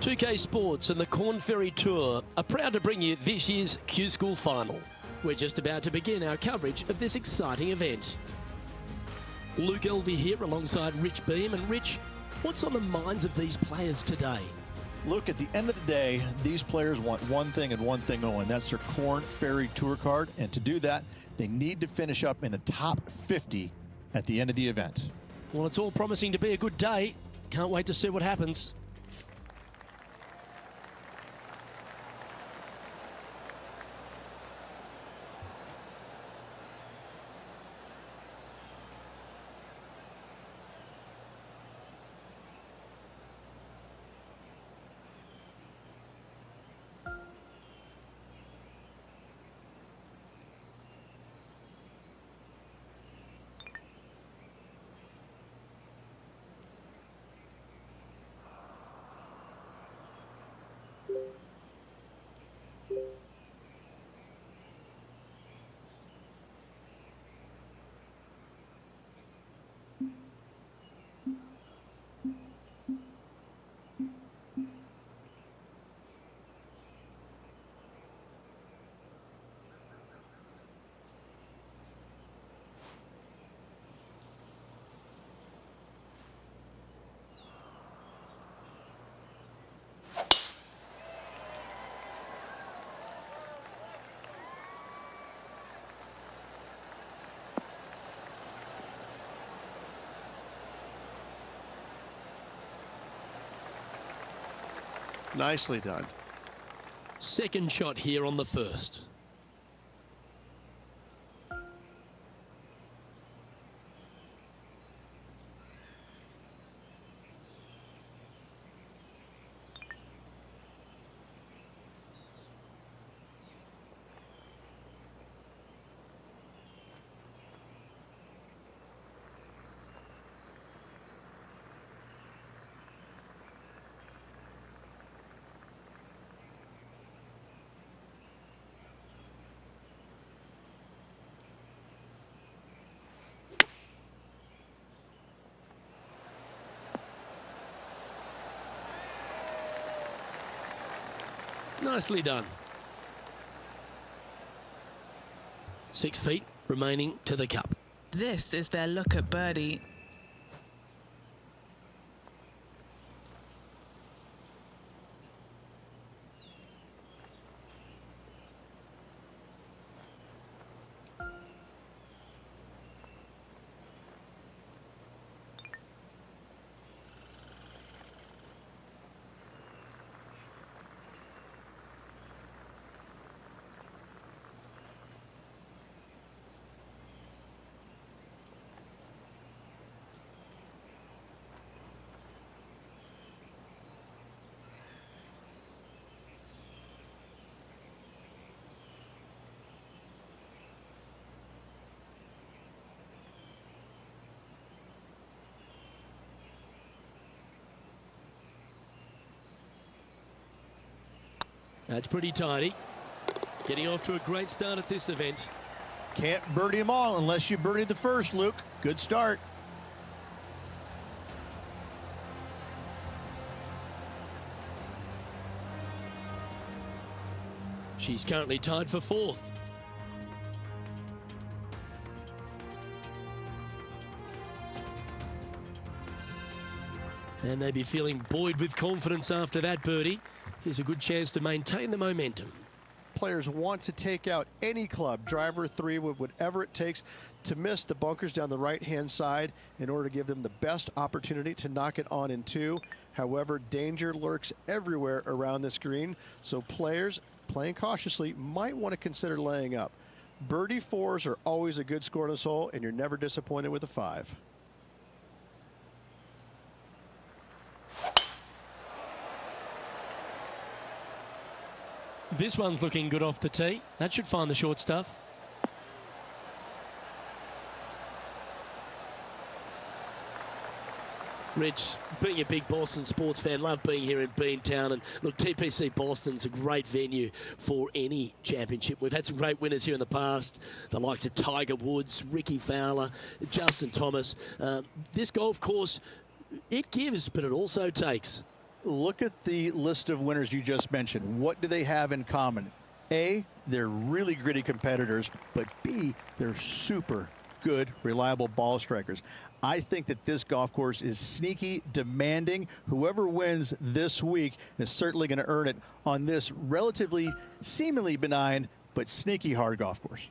2K Sports and the Korn Ferry Tour are proud to bring you this year's Q School Final. We're just about to begin our coverage of this exciting event. Luke Elvey here alongside Rich Beam. And Rich, what's on the minds of these players today? Luke, at the end of the day, these players want one thing and one thing only, and that's their Korn Ferry Tour card. And to do that, they need to finish up in the top 50 at the end of the event. Well, it's all promising to be a good day. Can't wait to see what happens. Nicely done. Second shot here on the first. Nicely done. 6 feet remaining to the cup. This is their look at birdie. That's pretty tidy. Getting off to a great start at this event. Can't birdie them all unless you birdie the first, Luke. Good start. She's currently tied for fourth. And they'd be feeling buoyed with confidence after that birdie. Here's a good chance to maintain the momentum. Players want to take out any club, driver, three, with whatever it takes to miss the bunkers down the right-hand side in order to give them the best opportunity to knock it on in two. However, danger lurks everywhere around this green, so players playing cautiously might want to consider laying up. Birdie fours are always a good score on this hole, and you're never disappointed with a 5. This one's looking good off the tee. That should find the short stuff. Rich, being a big Boston sports fan, love being here in Beantown. And look, TPC Boston's a great venue for any championship. We've had some great winners here in the past, the likes of Tiger Woods, Ricky Fowler, Justin Thomas. This golf course, it gives, but it also takes. Look at the list of winners you just mentioned. What do they have in common? A, they're really gritty competitors, but B, they're super good, reliable ball strikers. I think that this golf course is sneaky, demanding. Whoever wins this week is certainly going to earn it on this relatively, seemingly benign, but sneaky hard golf course.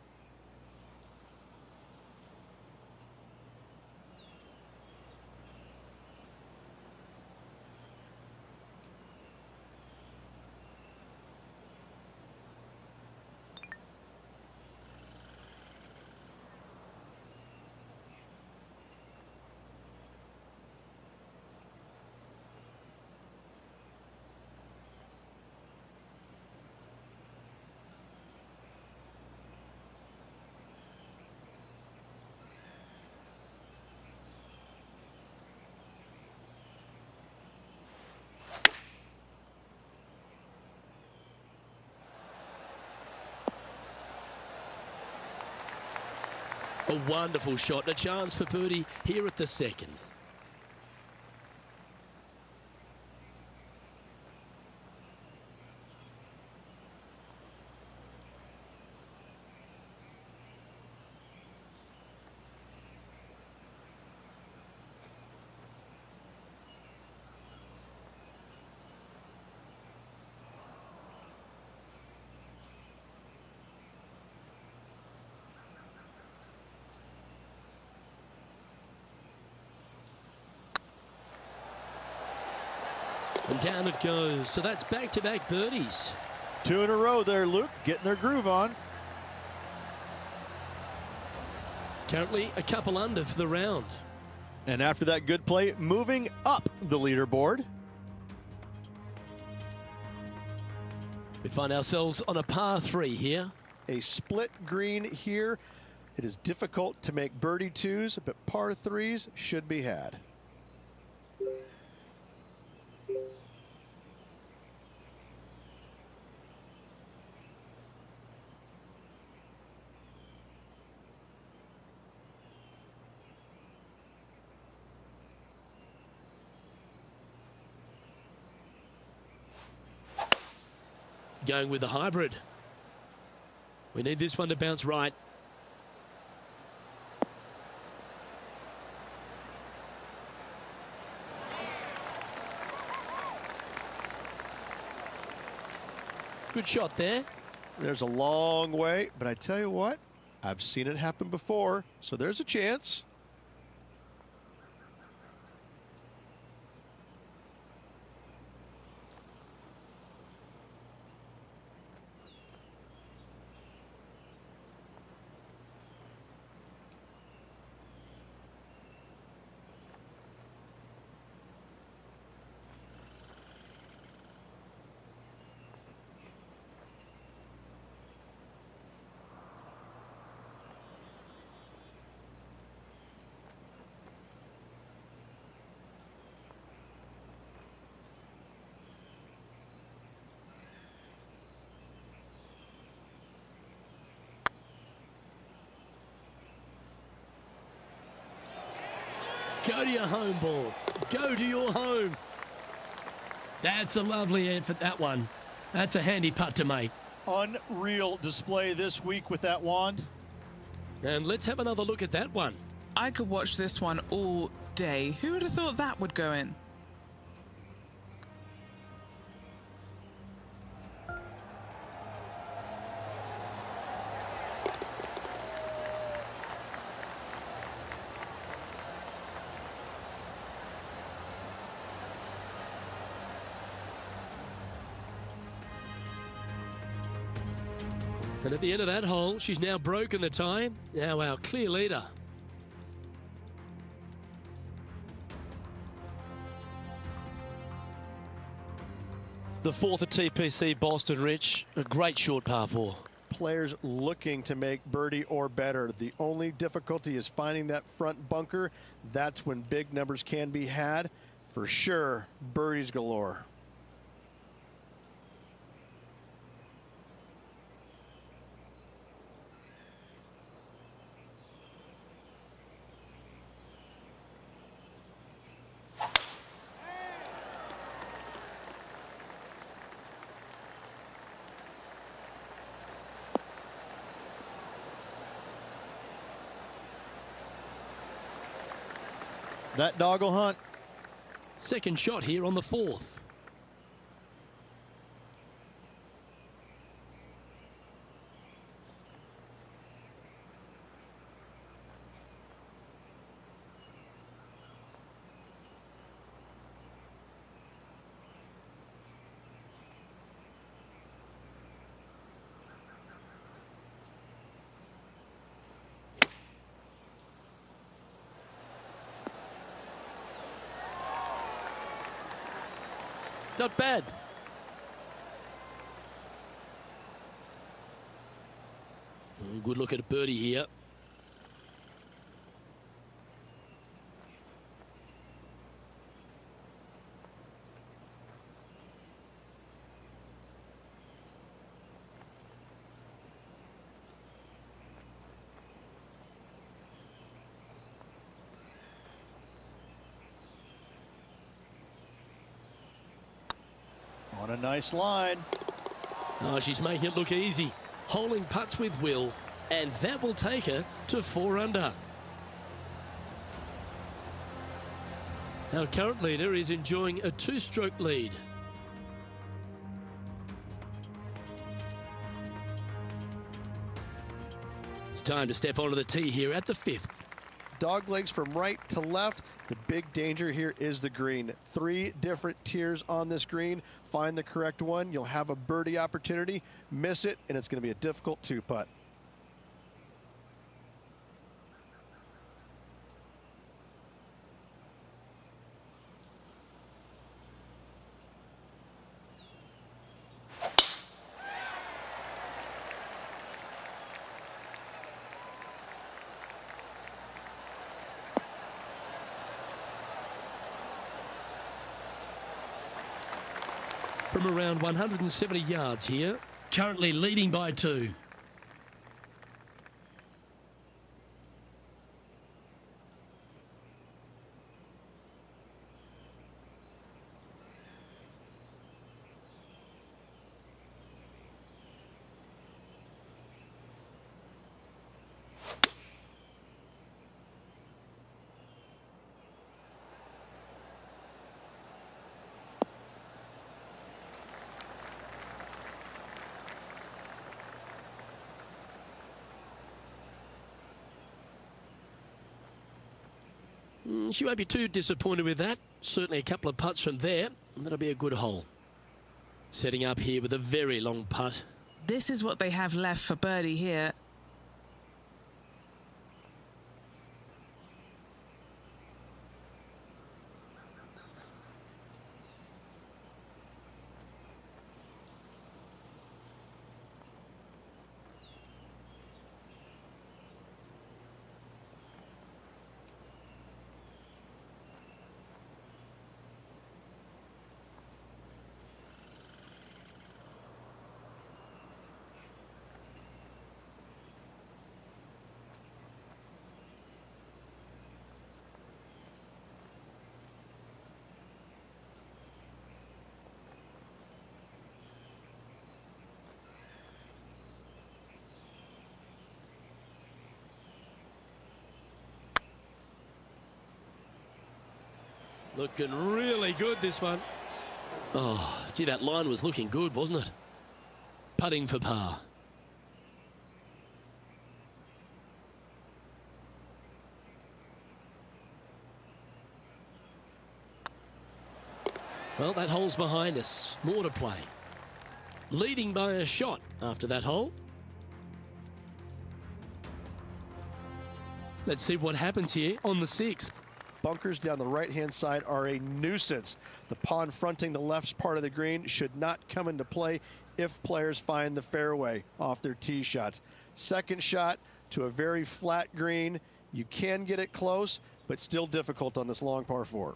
A wonderful shot, a chance for birdie here at the second. And down it goes. So that's back-to-back birdies. 2 in a row there, Luke, getting their groove on. Currently a couple under for the round. And after that good play, moving up the leaderboard. We find ourselves on a par 3 here. A split green here. It is difficult to make birdie twos, but par threes should be had. Going with the hybrid. We need this one to bounce right. Good shot there. There's a long way, but I tell you what, I've seen it happen before, so there's a chance. Go to your home ball. Go to your home. That's a lovely effort, that one. That's a handy putt to make. Unreal display this week with that wand. And let's have another look at that one. I could watch this one all day. Who would have thought that would go in? And at the end of that hole, she's now broken the tie. Now our clear leader. The fourth at TPC Boston, Rich. A great short par 4. Players looking to make birdie or better. The only difficulty is finding that front bunker. That's when big numbers can be had. For sure, birdies galore. That dog will hunt. Second shot here on the 4th. Not bad. Oh, good look at a birdie here. On a nice line. Oh, she's making it look easy. Holding putts with will. And that will take her to 4 under. Our current leader is enjoying a 2-stroke lead. It's time to step onto the tee here at the 5th. Dog legs from right to left. The big danger here is the green. 3 different tiers on this green. Find the correct one. You'll have a birdie opportunity. Miss it, and it's going to be a difficult 2-putt. From around 170 yards here, currently leading by 2. She won't be too disappointed with that. Certainly a couple of putts from there, and that'll be a good hole. Setting up here with a very long putt. This is what they have left for birdie here. Looking really good, this one. Oh, gee, that line was looking good, wasn't it? Putting for par. Well, that hole's behind us. More to play. Leading by a shot after that hole. Let's see what happens here on the 6th. Bunkers down the right-hand side are a nuisance. The pond fronting the left part of the green should not come into play if players find the fairway off their tee shots. Second shot to a very flat green. You can get it close, but still difficult on this long par 4.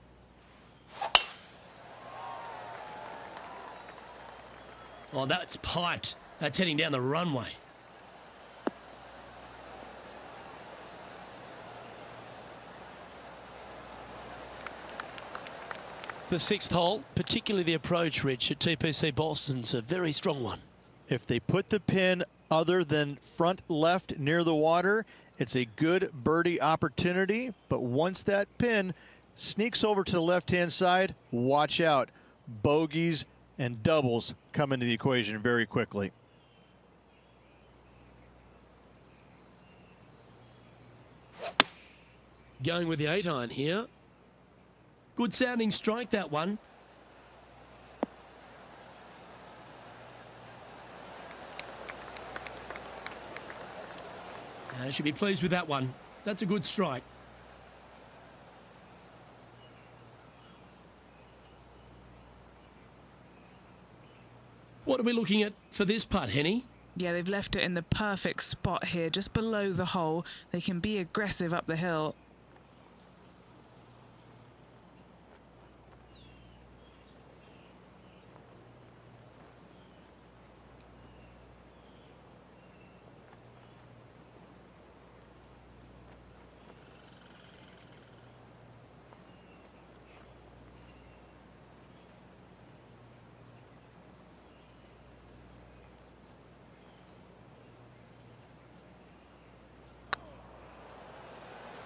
Oh, that's piped. That's heading down the runway. The 6th hole, particularly the approach, Rich, at TPC Boston's a very strong one. If they put the pin other than front left near the water, it's a good birdie opportunity. But once that pin Sneaks over to the left-hand side. Watch out. Bogeys and doubles come into the equation very quickly. Going with the 8-iron here. Good sounding strike, that one. Should be pleased with that one. That's a good strike. What are we looking at for this putt, Henny? Yeah, they've left it in the perfect spot here, just below the hole. They can be aggressive up the hill.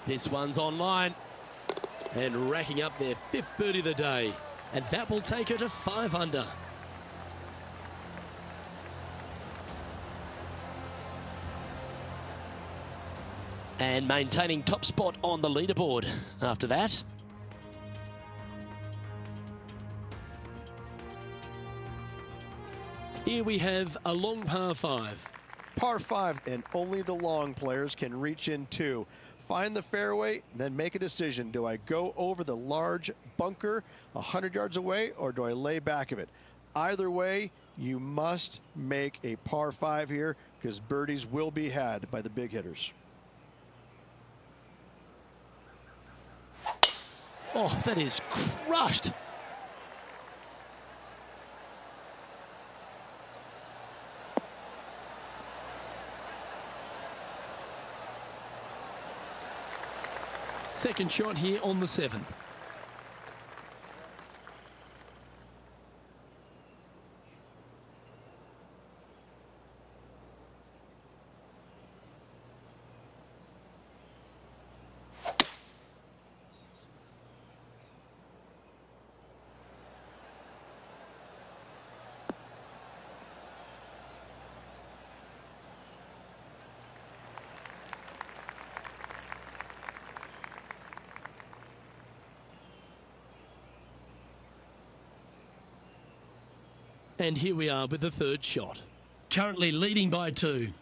This one's online and racking up their 5th birdie of the day, and that will take her to 5 under. And maintaining top spot on the leaderboard after that. Here we have a long par 5. Par 5, and only the long players can reach in two. Find the fairway, then make a decision. Do I go over the large bunker 100 yards away, or do I lay back of it? Either way, you must make a par 5 here, because birdies will be had by the big hitters. Oh, that is crushed. Second shot here on the 7th. And here we are with the 3rd shot. Currently leading by 2.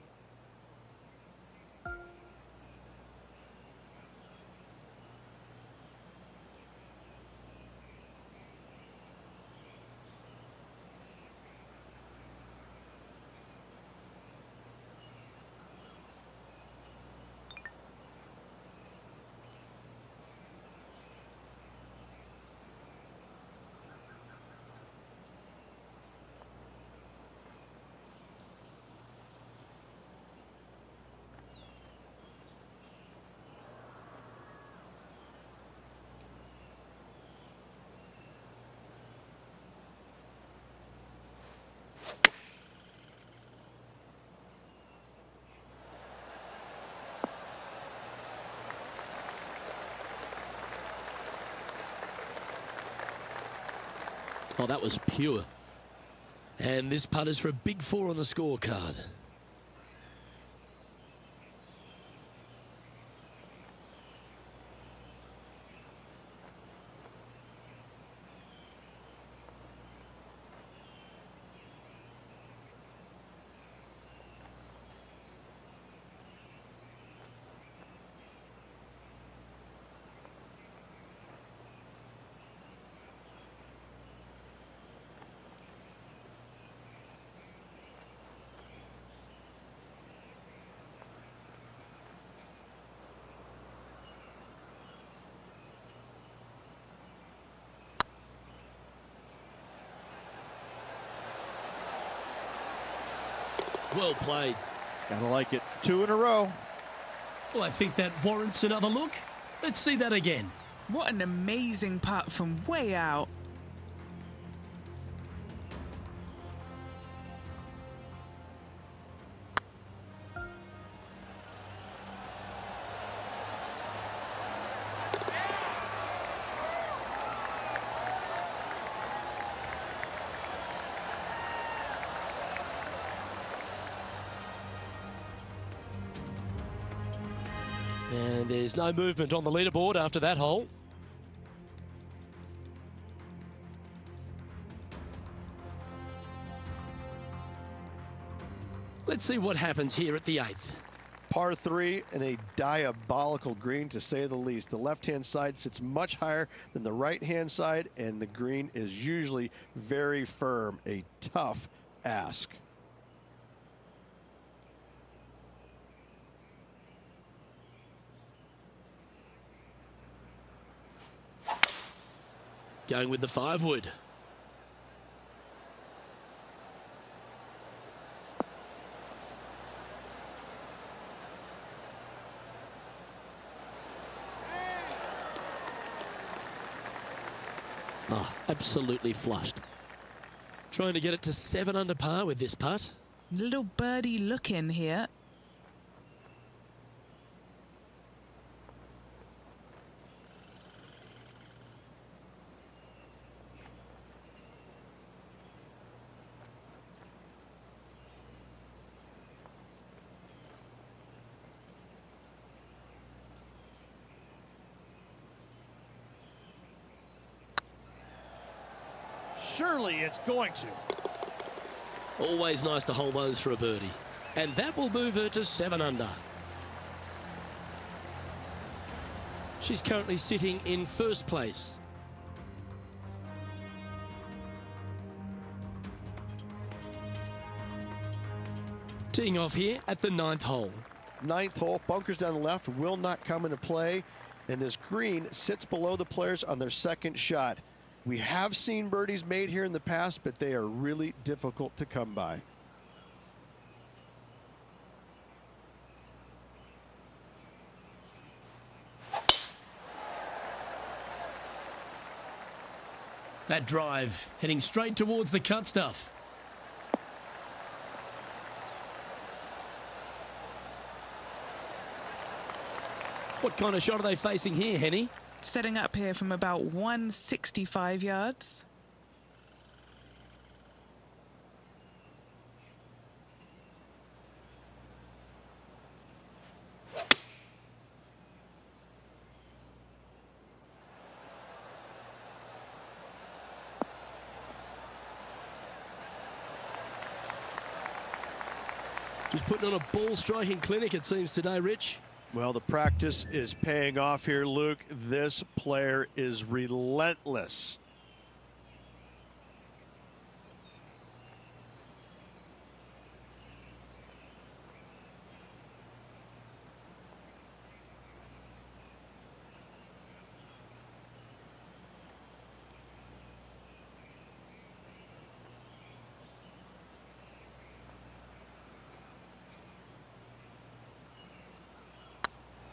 Oh, that was pure. And this putt is for a big 4 on the scorecard. Well played. Gotta like it. 2 in a row. Well, I think that warrants another look. Let's see that again. What an amazing putt from way out. There's no movement on the leaderboard after that hole. Let's see what happens here at the 8th. Par 3 and a diabolical green, to say the least. The left-hand side sits much higher than the right-hand side, and the green is usually very firm. A tough ask. Going with the 5-wood. Oh, absolutely flushed. Trying to get it to 7 under par with this putt. Little birdie look in here. Surely it's going to. Always nice to hold those for a birdie. And that will move her to 7 under. She's currently sitting in first place. Teeing off here at the 9th hole. 9th hole, bunkers down the left will not come into play, and this green sits below the players on their second shot. We have seen birdies made here in the past, but they are really difficult to come by. That drive heading straight towards the cut stuff. What kind of shot are they facing here, Henny? Setting up here from about 165 yards. Just putting on a ball striking clinic, it seems, today, Rich. Well, the practice is paying off here, Luke. This player is relentless.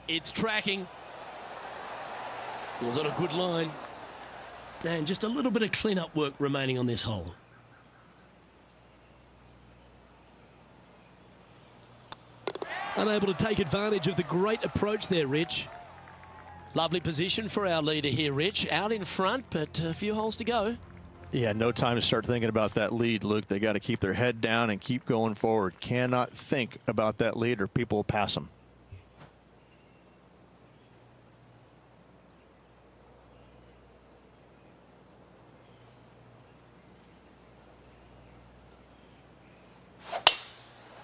It's tracking. It was on a good line. And just a little bit of clean-up work remaining on this hole. Unable to take advantage of the great approach there, Rich. Lovely position for our leader here, Rich. Out in front, but a few holes to go. Yeah, no time to start thinking about that lead, Luke. They got to keep their head down and keep going forward. Cannot think about that lead or people will pass them.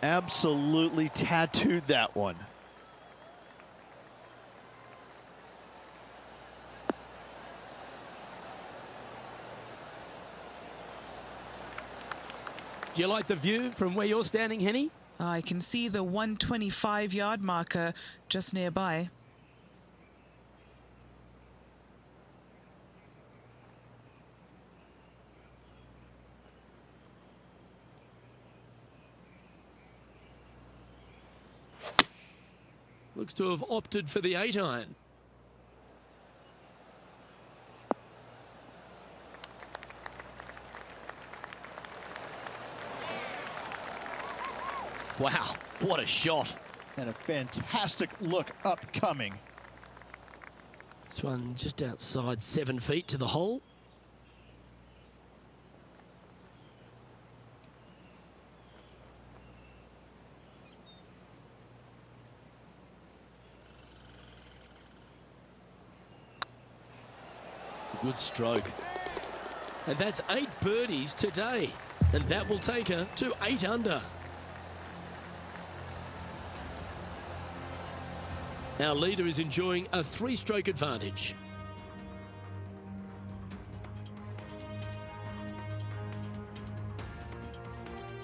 Absolutely tattooed that one. Do you like the view from where you're standing, Henny? I can see the 125-yard marker just nearby. Looks to have opted for the 8-iron. Wow, what a shot. And a fantastic look upcoming. This one just outside 7 feet to the hole. Good stroke. And that's 8 birdies today. And that will take her to 8 under. Our leader is enjoying a 3-stroke advantage.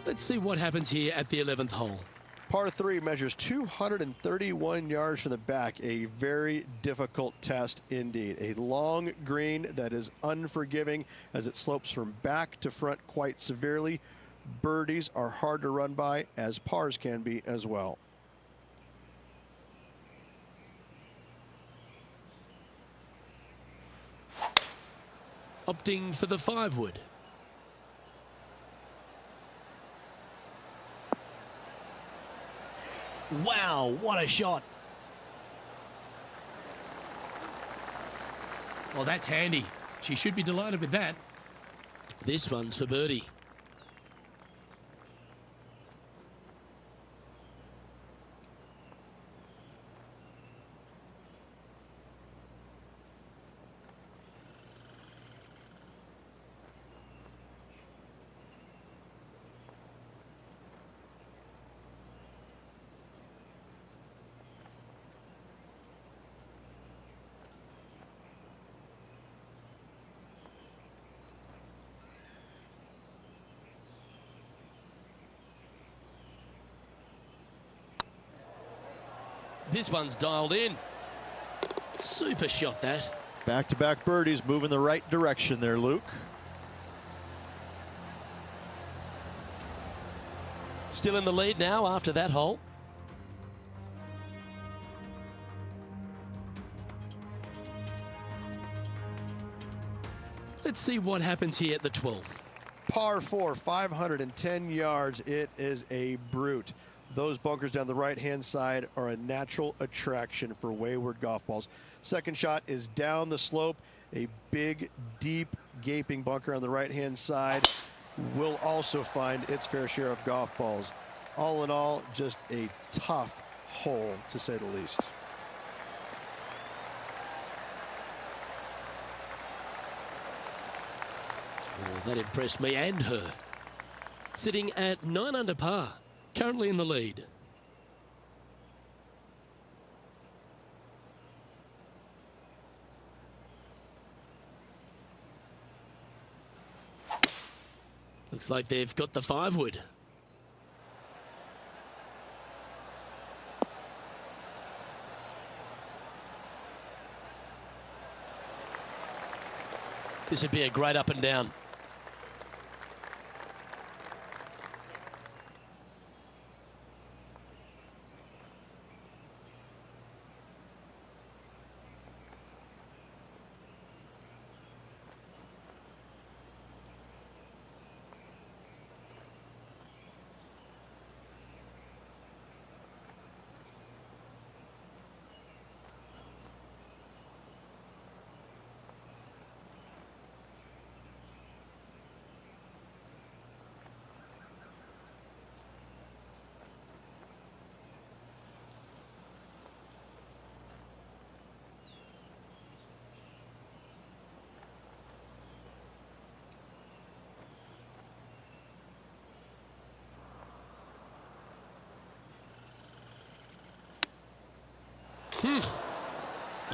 Let's see what happens here at the 11th hole. Par 3 measures 231 yards from the back. A very difficult test indeed. A long green that is unforgiving as it slopes from back to front quite severely. Birdies are hard to run by, as pars can be as well. Opting for the 5-wood. Wow, what a shot. Well, that's handy. She should be delighted with that. This one's for birdie. This one's dialed in. Super shot, that. Back-to-back birdies, moving the right direction there, Luke. Still in the lead now after that hole. Let's see what happens here at the 12th. Par 4, 510 yards. It is a brute. Those bunkers down the right-hand side are a natural attraction for wayward golf balls. Second shot is down the slope. A big, deep, gaping bunker on the right-hand side will also find its fair share of golf balls. All in all, just a tough hole, to say the least. Oh, that impressed me and her. Sitting at 9 under par. Currently in the lead. Looks like they've got the 5-wood. This would be a great up and down.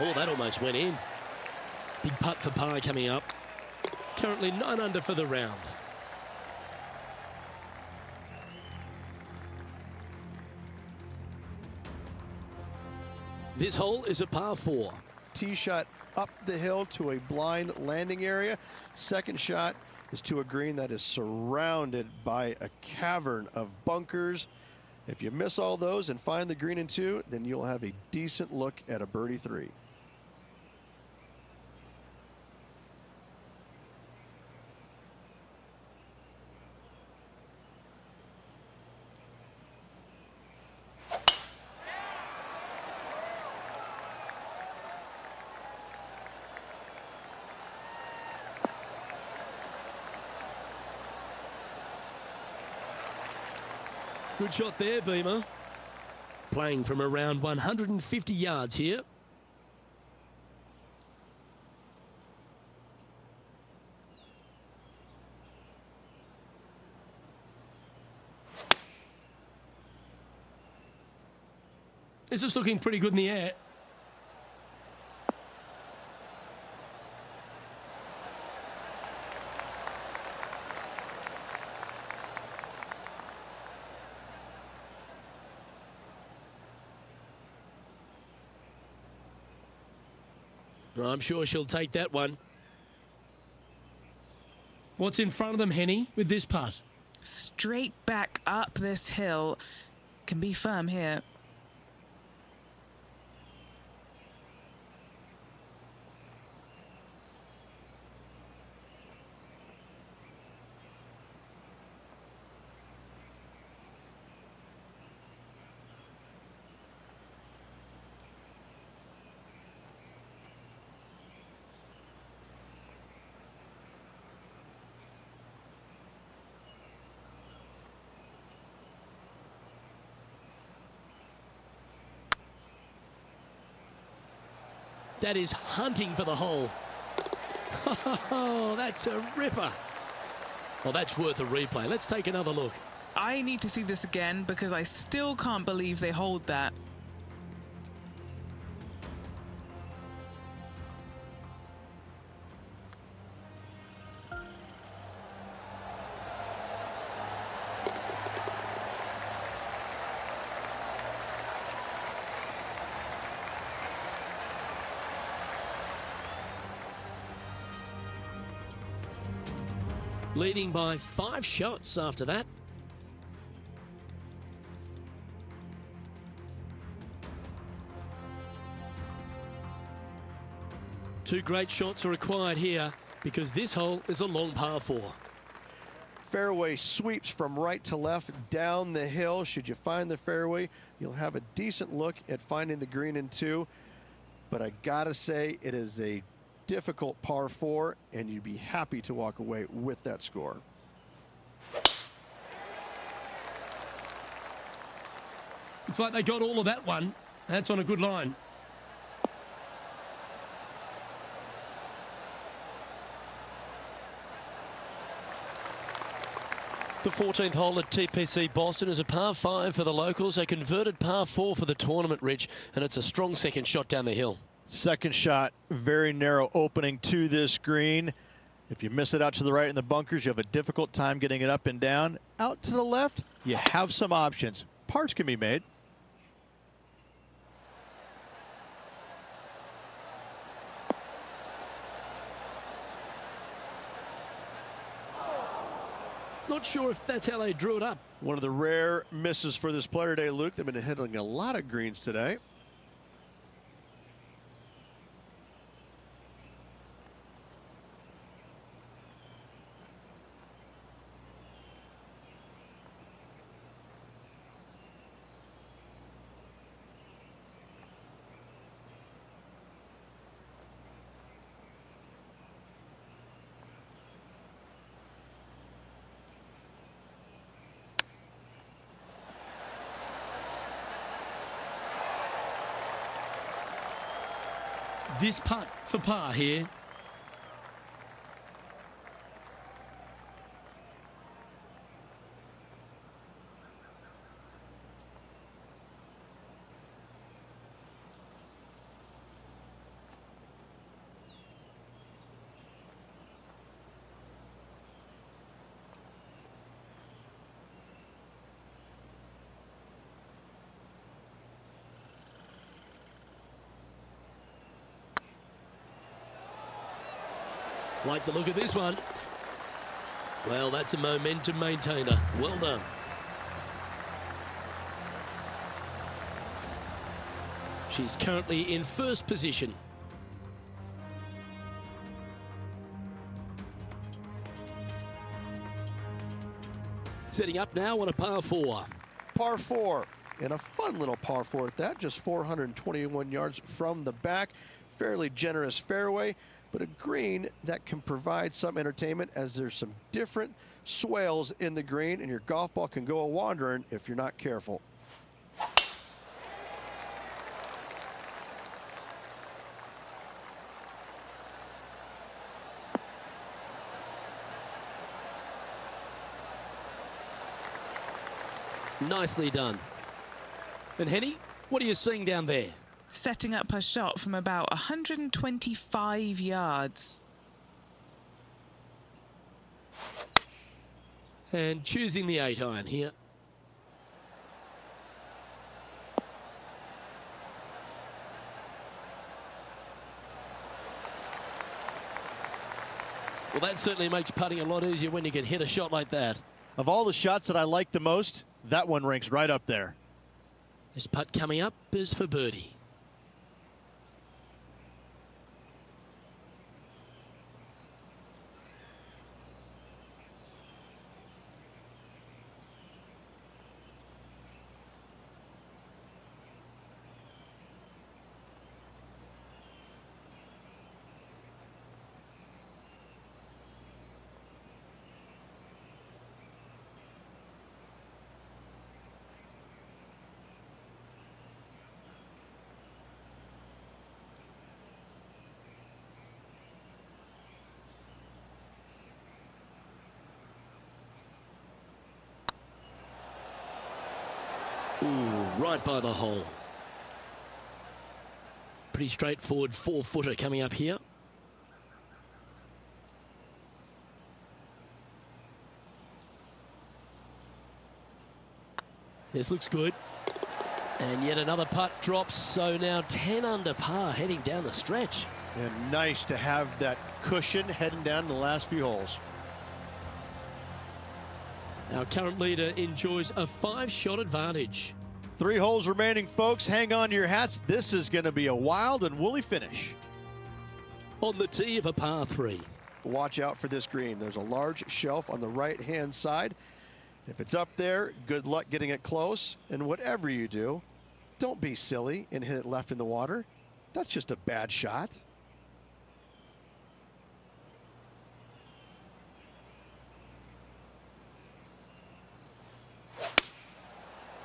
Oh, that almost went in. Big putt for par coming up. Currently 9 under for the round. This hole is a par 4. Tee shot up the hill to a blind landing area. Second shot is to a green that is surrounded by a cavern of bunkers. If you miss all those and find the green in 2, then you'll have a decent look at a birdie 3. Good shot there, Beamer. Playing from around 150 yards here. This is looking pretty good in the air. I'm sure she'll take that one. What's in front of them, Henny, with this putt? Straight back up this hill. Can be firm here. That is hunting for the hole. Oh, that's a ripper. Well, that's worth a replay. Let's take another look. I need to see this again because I still can't believe they hold that. Leading by 5 shots after that. Two great shots are required here because this hole is a long par 4. Fairway sweeps from right to left down the hill. Should you find the fairway, you'll have a decent look at finding the green in 2. But I gotta say, it is a difficult par 4, and you'd be happy to walk away with that score. It's like they got all of that one. That's on a good line. The 14th hole at TPC Boston is a par 5 for the locals, a converted par 4 for the tournament, Rich, and it's a strong second shot down the hill. Second shot, very narrow opening to this green. If you miss it out to the right in the bunkers, you have a difficult time getting it up and down. Out to the left, you have some options. Parts can be made. Not sure if that's how they drew it up. One of the rare misses for this player today, Luke. They've been hitting a lot of greens today. This putt for par here. Like the look of this one. Well, that's a momentum maintainer. Well done. She's currently in first position. Setting up now on a par 4. Par 4, and a fun little par 4 at that, just 421 yards from the back. Fairly generous fairway, but a green that can provide some entertainment as there's some different swales in the green, and your golf ball can go a-wandering if you're not careful. Nicely done. And Henny, What are you seeing down there? Setting up her shot from about 125 yards. And choosing the 8-iron here. Well, that certainly makes putting a lot easier when you can hit a shot like that. Of all the shots that I like the most, that one ranks right up there. This putt coming up is for birdie. Ooh, right by the hole. Pretty straightforward 4-footer coming up here. This looks good. And yet another putt drops, so now 10 under par heading down the stretch. And nice to have that cushion heading down the last few holes. Our current leader enjoys a 5-shot advantage. 3 holes remaining, folks. Hang on to your hats. This is going to be a wild and woolly finish. On the tee of a par 3. Watch out for this green. There's a large shelf on the right-hand side. If it's up there, good luck getting it close. And whatever you do, don't be silly and hit it left in the water. That's just a bad shot.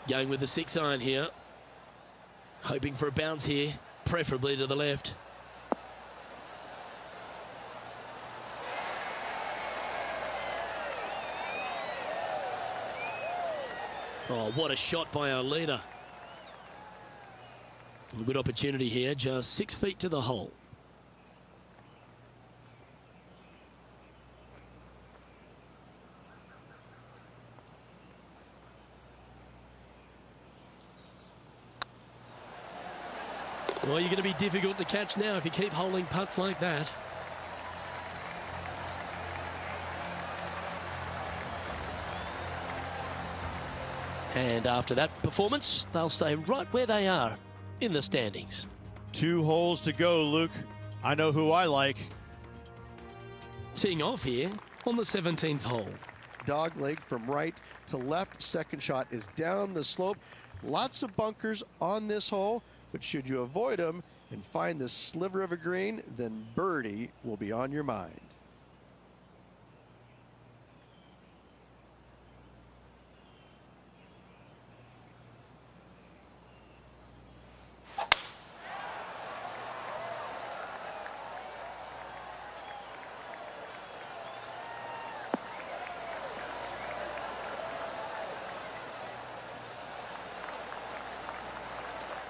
Going with the 6-iron here. Hoping for a bounce here, preferably to the left. Oh, what a shot by our leader. A good opportunity here, just 6 feet to the hole. Well, you're going to be difficult to catch now if you keep holding putts like that. And after that performance, they'll stay right where they are in the standings. 2 holes to go, Luke. I know who I like. Teeing off here on the 17th hole. Dog leg from right to left. Second shot is down the slope. Lots of bunkers on this hole, but should you avoid them and find this sliver of a green, then birdie will be on your mind.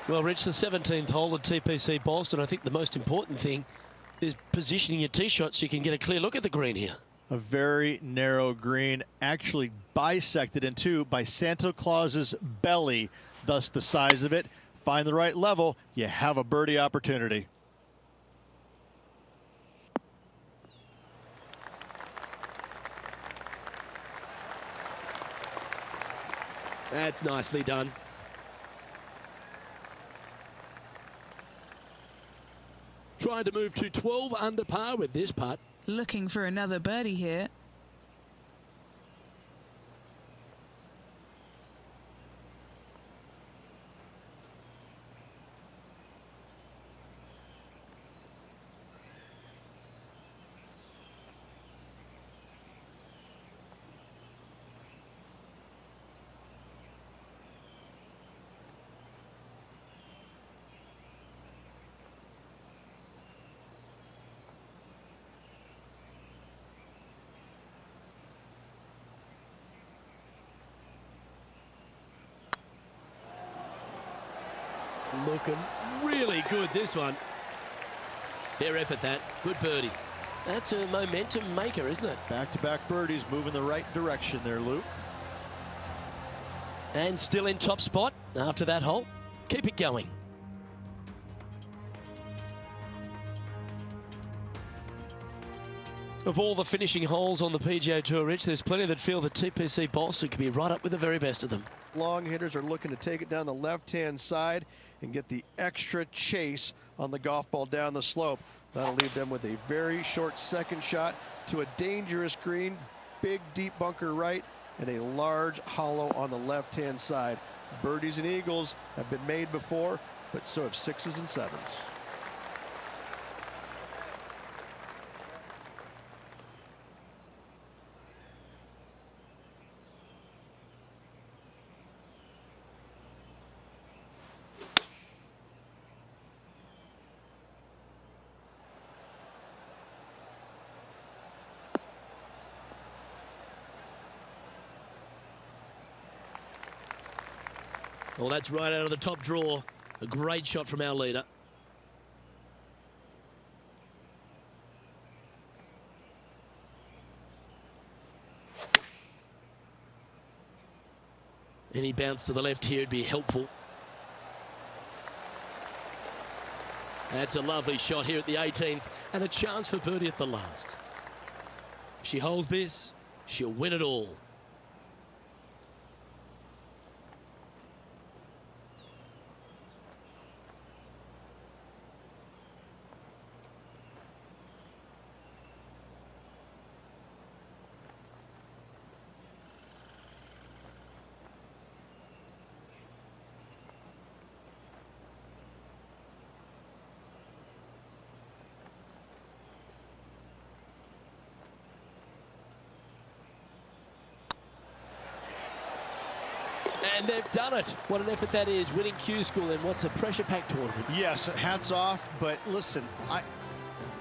Well, Rich, the 17th hole at TPC Boston, I think the most important thing is positioning your tee shot so you can get a clear look at the green here. A very narrow green, actually bisected in two by Santa Claus's belly, thus the size of it. Find the right level, you have a birdie opportunity. That's nicely done. Trying to move to 12 under par with this putt. Looking for another birdie here. Looking really good, this one. Fair effort, that. Good birdie. That's a momentum maker, isn't it? Back-to-back birdies, moving the right direction there, Luke. And still in top spot after that hole. Keep it going. Of all the finishing holes on the PGA Tour, Rich, there's plenty that feel that TPC Boston could be right up with the very best of them. Long hitters are looking to take it down the left-hand side and get the extra chase on the golf ball down the slope. That'll leave them with a very short second shot to a dangerous green, big deep bunker right, and a large hollow on the left-hand side. Birdies and eagles have been made before, but so have sixes and sevens. Well, that's right out of the top draw. A great shot from our leader. Any bounce to the left here would be helpful. That's a lovely shot here at the 18th and a chance for birdie at the last. If she holds this, she'll win it all. And they've done it. What an effort that is, winning Q School in what's a pressure-packed tournament. Yes, hats off, but listen,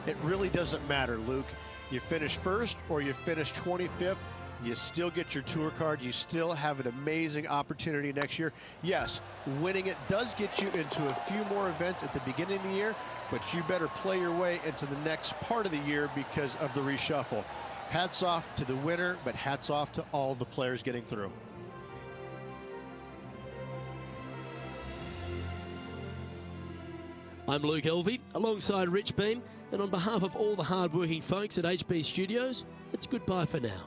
it really doesn't matter, Luke. You finish first or you finish 25th, you still get your tour card. You still have an amazing opportunity next year. Yes, winning it does get you into a few more events at the beginning of the year, but you better play your way into the next part of the year because of the reshuffle. Hats off to the winner, but hats off to all the players getting through. I'm Luke Elvey, alongside Rich Beam, and on behalf of all the hard-working folks at HB Studios, it's goodbye for now.